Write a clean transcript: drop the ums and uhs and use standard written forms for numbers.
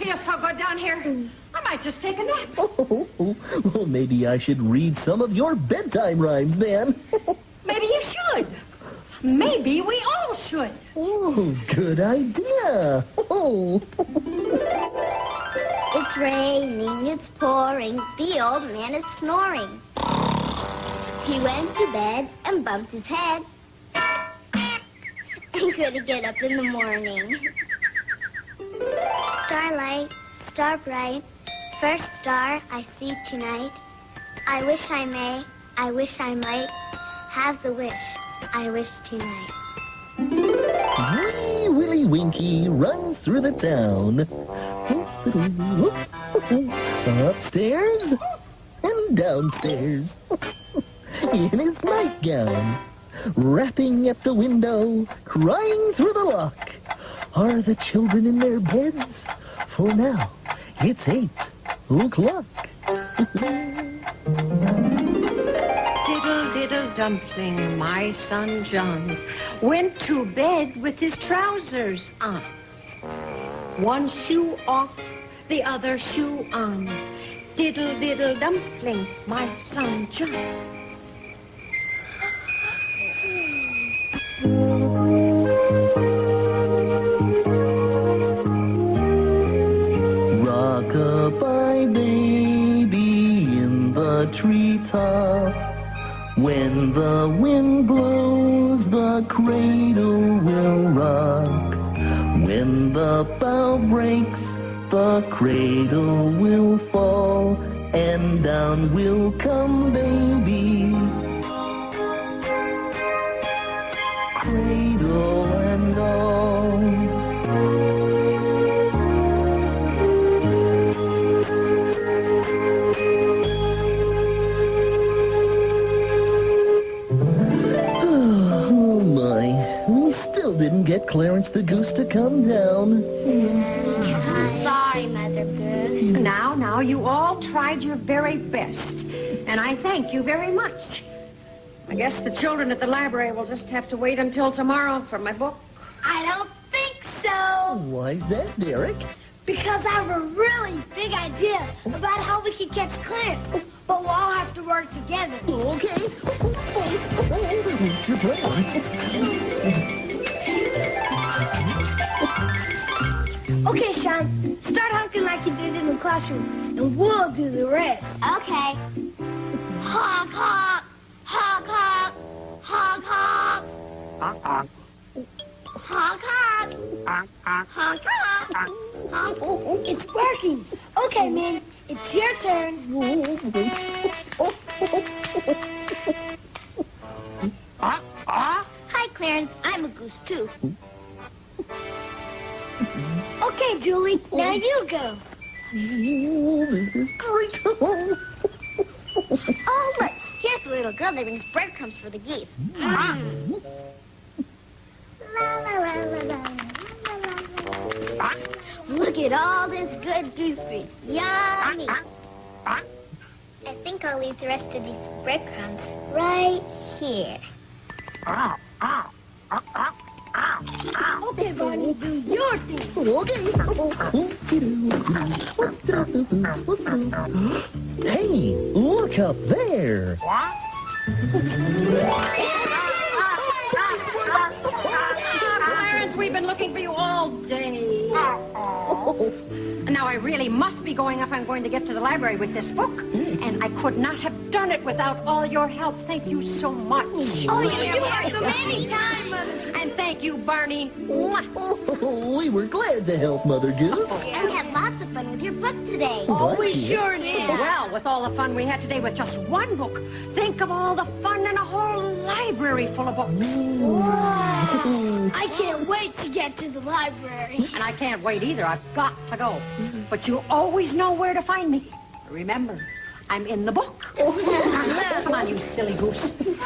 feel so good down here. I might just take a nap. Well, maybe I should read some of your bedtime rhymes then. Maybe you should. Maybe we all should. Oh, good idea. Oh. It's raining, it's pouring, the old man is snoring. He went to bed and bumped his head. And couldn't get up in the morning. Starlight, star bright, first star I see tonight. I wish I may, I wish I might have the wish I wish tonight. Wee Willie Winky runs through the town. Upstairs and downstairs. In his nightgown. Rapping at the window, crying through the lock. Are the children in their beds? For now, it's 8 o'clock. Diddle, diddle, dumpling, my son John went to bed with his trousers on. One shoe off, the other shoe on. Diddle, diddle, dumpling, my son John. Rock-a-bye, baby, in the treetop. When the wind blows, the cradle will rock. When the bough breaks, the cradle will fall, and down will come baby. Cradle and all. Oh my, we still didn't get Clarence the Goose to come down. Sorry, Mother Goose. Now, you all tried your very best, and I thank you very much. I guess the children at the library will just have to wait until tomorrow for my book. I don't think so. Why's that, Derek? Because I have a really big idea about how we can catch Clarence. But we'll all have to work together. Okay. What's your plan? Okay, Sean. Start honking like you did in the classroom, and we'll do the rest. Okay. Honk, honk. Honk, honk. Honk, honk. Honk, honk. Honk, honk. Honk, honk. Honk, honk. Honk. It's working. Okay, man. It's your turn. Hi, Clarence. I'm a goose, too. Okay, Julie. Now you go. Oh, this is great. Oh, look. Here's the little girl that brings breadcrumbs for the geese. La, la, la, la, la, la, la. Look at all this good gooseberry. Yummy. I think I'll leave the rest of these breadcrumbs right here. Okay, Barney, do your thing. Hey, look up there. Clarence, we've been looking for you all day. Now, I really must be going if I'm going to get to the library with this book. And I could not have done it without all your help. Thank you so much. Oh, you're welcome anytime, Mother. And thank you, Barney. Oh, we were glad to help, Mother Goose. And we had lots of fun with your book today. Oh, we sure did. Well, with all the fun we had today with just one book, think of all the fun in a whole library full of books. Wow. I can't wait to get to the library. And I can't wait either. I've got to go. But you always know where to find me. Remember, I'm in the book. Come on, you silly goose. Bye.